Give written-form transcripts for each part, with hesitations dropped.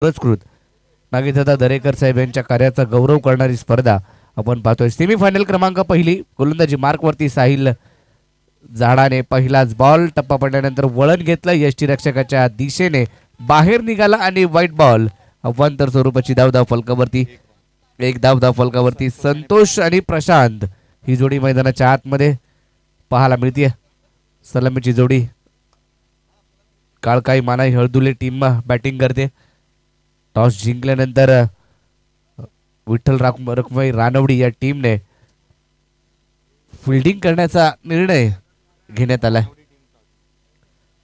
पुरस्कृत नागेशदादा दरेकर साहेब यांच्या कार्याचा गौरव करणारी स्पर्धा आपण पाहतोय। सेमीफायनल क्रमांक पहिली गोलंदाजी मार्कवरती साहिल झाडाने पहिलाच बॉल टप्पा पडल्यानंतर वळण घेतलं, यष्टीरक्षकाच्या दिशेने बाहेर निघाला आणि व्हाईट बॉल अवांतर स्वरूपाची धाव फलकावरती एक धाव फलकावरती संतोष आणि प्रशांत ही जोडी मैदानाच्या आतमध्ये पाहायला मिळते। सलामीची जोडी काळकाई मानाई हळदुले टीम बॅटिंग करते। टॉस जिंकल्यानंतर विठ्ठल रखुमाई रानवडी या टीमने फिल्डिंग करण्याचा निर्णय घेण्यात आलाय।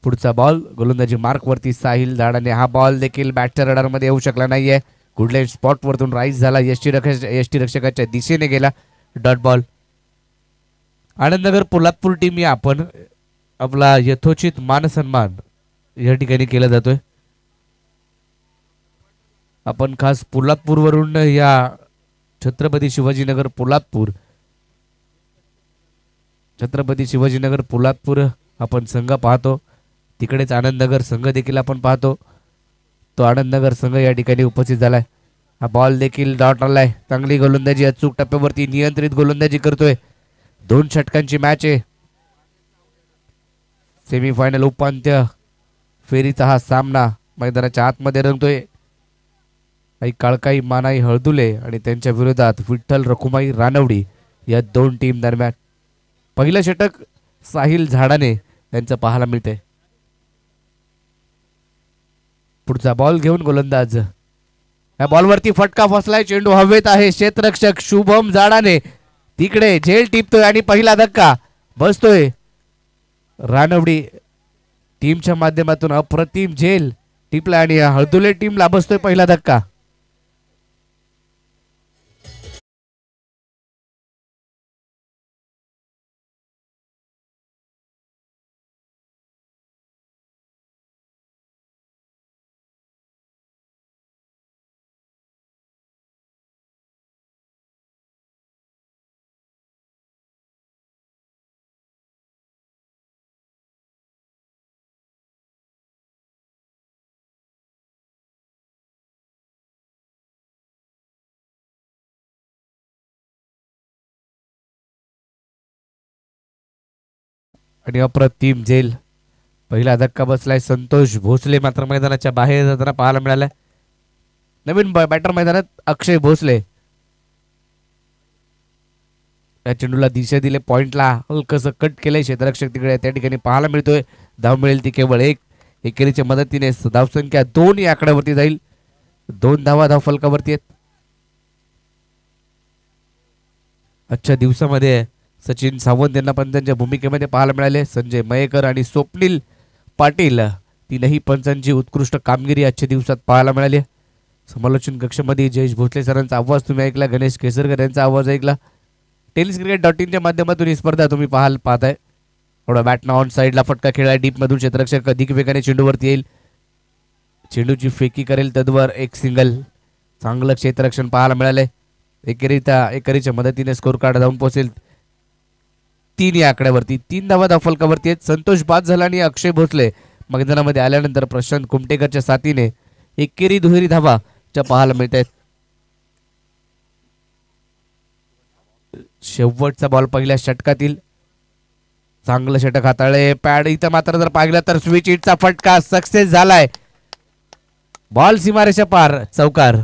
पुढचा बॉल गोलंदाजी मार्कवरती साहिल झाडाने हा बॉल देखील बॅटच्या रडारमध्ये येऊ शकला नाहीये। गुडलँड स्पॉट वरतून राईज झाला, यष्टीरक्षकाच्या दिशेने गेला, dot ball. Anandnagar Poladpur team या आपण आपला यथोचित मान सन्मान या ठिकाणी केला जातोय। आपण खास पोलादपूर वरून या छत्रपती शिवाजीनगर पोलादपूर आपण संघ पाहतो, तिकडेच आनंदनगर संघ देखील आपण पाहतो। तो आनंदनगर संघ या ठिकाणी उपस्थित झालाय। हा बॉल देखील डॉट आलाय। चांगली गोलंदाजी, अचूक टप्प्यावरती नियंत्रित गोलंदाजी करतोय। 2 षटकांची मॅच आहे। सेमीफायनल उपांत्य फेरीचा हा सामना मैदानाच्या आतमध्ये रंगतोय। काळकाई मानाई हळदुले आणि त्यांच्या विरोधात विठ्ठल रखुमाई रानवडी या 2 टीम दरम्यान पहिलं षटक साहिल झाडाने यांचं पाहायला मिळते। पुढचा बॉल घेऊन गोलंदाज, या बॉलवरती फटका फसलाय, चेंडू हवेत आहे। क्षेत्ररक्षक शुभम झाडाने तिकडे झेल टिपतोय आणि पहिला धक्का बसतोय। रानवडी टीमच्या माध्यमातून अप्रतिम झेल टिपला आणि हळदुले टीमला बसतोय पहिला धक्का। आणि अप्रतिम झेल पहिला धक्का बसलाय। संतोष भोसले मात्र मैदानाच्या बाहेर जाताना पाहायला मिळालाय। नवीन बॅटर मैदानात अक्षय भोसले या चेंडूला दिशा दिले, पॉइंटला हलकस कट केलंय, क्षेत्ररक्षक तिकडे त्या ठिकाणी पाहायला मिळतोय। धाव मिळेल ती केवळ 1, एकेरीच्या मदतीने धावसंख्या 2 या आकड्यावरती जाईल। 2 धाव फलकावरती आहेत। आजच्या दिवसामध्ये सचिन सावंत यांना पंचांच्या भूमिकेमध्ये पाहायला मिळाले। संजय मयेकर आणि स्वप्नील पाटील तीनही पंचांची उत्कृष्ट कामगिरी आजच्या दिवसात पाहायला मिळाली। समालोचन कक्षामध्ये जयेश भोसले सरांचा आवाज तुम्ही ऐकला, गणेश केसरकर यांचा आवाज ऐकला। टेनिसक्रिकेट.in च्या माध्यमातून ही स्पर्धा तुम्ही पाहताय। थोडा बॅटना ऑन साइडला फटका खेळला, डीप मधून क्षेत्ररक्षक अधिक वेगाने चेंडूवरती येईल, चेंडूची फेकी करेल, तद्वर एक सिंगल। चांगलं क्षेत्ररक्षण पाहायला मिळाले। एकेरीच्या मदतीने स्कोर कार्ड जाऊन पोहोचेल 3 या आकड्यावरती। 3 धावा फलकावरती आहेत। संतोष बाद झाला आणि अक्षय भोसले मैदानामध्ये आल्यानंतर प्रशांत कुमटेकरच्या साथीने एकेरी दुहेरी धावा पाहायला मिळत आहेत। शेवटचा बॉल पहिल्या षटकातील, चांगलं षटक हाताळले, पॅड इथं मात्र जर पाहिलं तर स्विच हिटचा फटका सक्सेस झालाय। बॉल सीमारेषा पार, चौकार।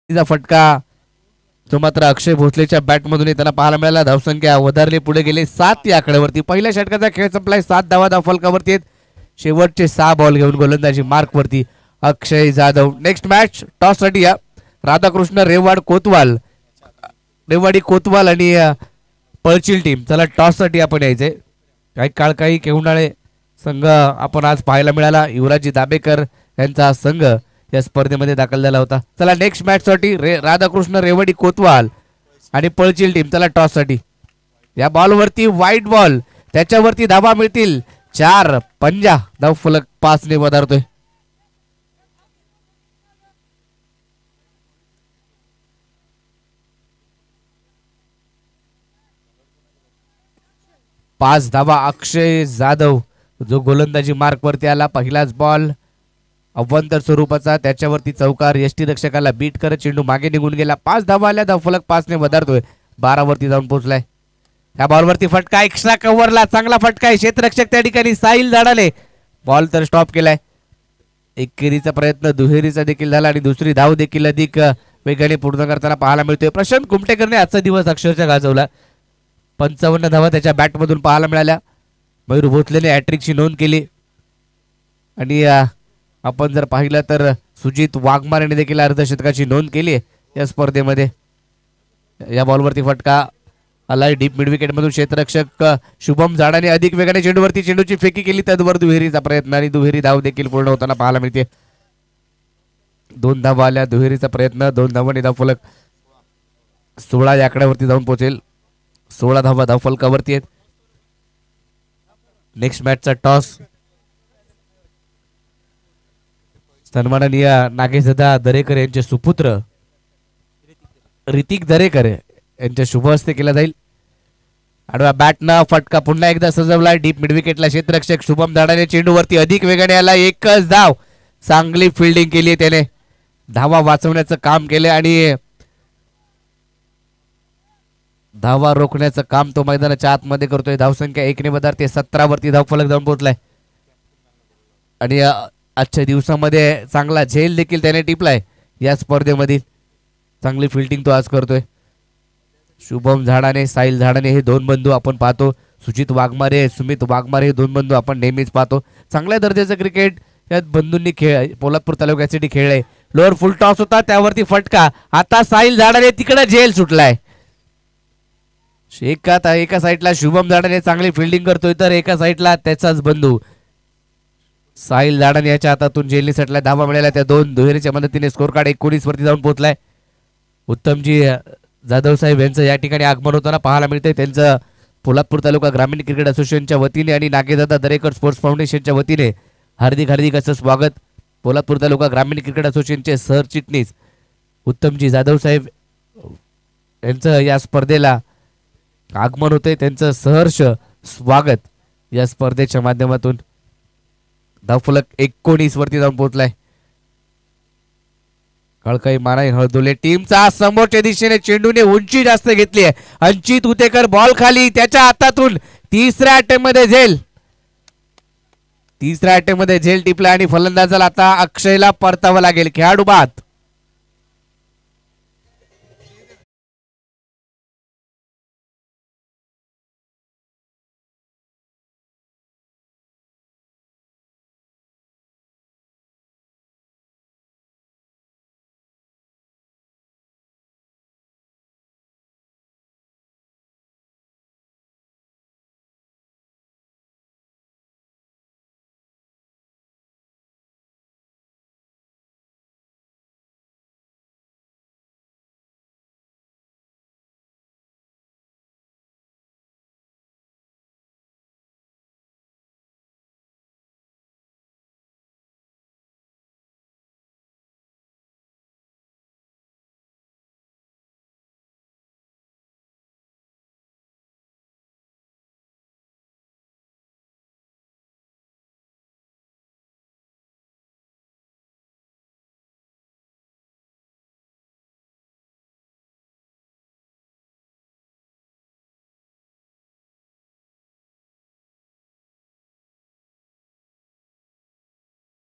फटका तो मात्र अक्षय भोसलेच्या बॅट मधून येताना पाहायला मिळाला। धावसंख्या वधारली, पुढे गेले 7 या आकड्यावरती। पहिल्या षटकाचा खेळ संपलाय, 7 धावा फलकावरती आहेत। शेवटचे 6 बॉल घेऊन गोलंदाजी मार्कवरती अक्षय जाधव। नेक्स्ट मॅच टॉस साठी या राधाकृष्ण रेवाडी कोतवाल आणि पळचिल टीम, चला टॉस साठी आपण यायचे। काही काळ काही केवणाळे संघ आपण आज पाहायला मिळाला। युवराजी दाबेकर यांचा संघ या स्पर्धेमध्ये दाखल झाला होता। चला नेक्स्ट मॅच साठी राधाकृष्ण रेवाडी कोतवाल आणि पळचिल टीम, चला टॉस साठी। या बॉलवरती व्हाईट बॉल, त्याच्यावरती धावा मिळतील। 4 पंजा धावफलक 5 ने वधारतोय. पाच धावा अक्षय जाधव जो गोलंदाजी मार्क वरती आला. पहिलाच बॉल अवंतर स्वरूपाचा, त्याच्यावरती चौकार, यष्टीरक्षकाला बीट करत चेंडू मागे निघून गेला. 5 धावा आल्या. धावफलक 5 ने वधारतोय. 12 वरती जाऊन पोहोचलाय. या बॉलवरती फटका एक्स्ट्रा कव्हरला चांगला फटका आहे. क्षेत्ररक्षक त्या ठिकाणी साहिल झाडाले बॉल तर स्टॉप केलाय. एकेरीचा प्रयत्न दुहेरीचा देखील झाला आणि दुसरी धाव देखील अधिक वेगाने पूर्ण करताना पाहायला मिळतोय. प्रशांत कुमटेकरने आजचा दिवस अक्षरशः गाजवला. 55 धावा त्याच्या बॅटमधून पाहायला मिळाल्या. मयूर भोसलेने हॅट्रिकची नोंद केली आणि आपण जर पाहिलं तर सुजित वाघमारेने देखील अर्धशतकाची नोंद केली या स्पर्धेमध्ये. या बॉलवरती फटका आलाय डीप मिड विकेट मधून. क्षेत्ररक्षक शुभम झाडाने अधिक वेगाने चेंडूवरती चेंडूची फेकी केली. त्याचबरोबर दुहेरीचा प्रयत्न आणि दुहेरी धाव देखील पूर्ण होताना पाहायला मिळते. 2 धावा आल्या. दुहेरीचा प्रयत्न 2 धावांनी धावफलक 16 या आकड्यावरती जाऊन पोहोचेल. 16 धावा धावफलकावरती आहेत. नेक्स्ट मॅचचा टॉस सन्माननीय नागेशदादा दरेकर यांचे सुपुत्र ऋतिक दरेकर यांच्या शुभ हस्ते केला जाईल. आडवा बॅटना फटका पुन्हा एकदा सजवलाय डीप मिड विकेटला. क्षेत्ररक्षक शुभम झाडाने चेंडूवरती अधिक वेगाने आला. एकच धाव. चांगली फिल्डिंग केली आहे त्याने. धावा वाचवण्याचं काम केले आणि धावा रोखण्याचं काम तो मैदानाच्या आतमध्ये करतोय. धावसंख्या 1 ने वधारते. 17 वरती धावफलक जाऊन पोहोचलाय आणि आजच्या दिवसामध्ये चांगला झेल देखील त्याने टिपलाय. या स्पर्धेमधील चांगली फिल्डिंग तो आज करतोय. शुभम झाडाने साहिल झाडाने हे 2 बंधू आपण पाहतो. सुजित वाघमारे सुमित वाघमारे हे 2 बंधू आपण नेहमीच पाहतो. चांगल्या दर्जाचं क्रिकेट या बंधूंनी पोलादपूर तालुक्यासाठी खेळले. लोअर फुल टॉस होता त्यावरती फटका. आता साहिल झाडाने तिकडे झेल सुटलाय. एका साईडला शुभम झाडाने चांगली फिल्डिंग करतोय तर एका साईडला त्याचाच बंधू साहिल झाडाने याच्या हातातून झेलनी सटलाय. धावा मिळाल्या त्या 2 दुहेरीच्या मदतीने. स्कोर कार्ड 19 वरती जाऊन पोहोचलाय. उत्तमजी जाधव साहेब यांचं या ठिकाणी आगमन होताना पाहायला मिळतंय. त्यांचं पोलादपूर तालुका ग्रामीण क्रिकेट असोसिएशनच्या वतीने आणि नागेदादा दरेकर स्पोर्ट्स फाउंडेशनच्या वतीने हार्दिक हार्दिक असं स्वागत. पोलादपूर तालुका ग्रामीण क्रिकेट असोसिएशनचे सरचिटणीस उत्तमजी जाधव साहेब यांचं या स्पर्धेला आगमन होते. त्यांचं सहर्ष स्वागत या स्पर्धेच्या माध्यमातून. धावफलक 19 वरती जाऊन पोहोचलाय. कळकई मानाई हळदोले टीमचा समोरच्या दिशेने चेंडूने उंची जास्त घेतली आहे. अंचित उतेकर बॉल खाली. त्याच्या हातातून तिसऱ्या अटेम्प्ट मध्ये झेल टिपला आणि फलंदाजाला आता अक्षयला परतावं लागेल. खेळाडू बाद.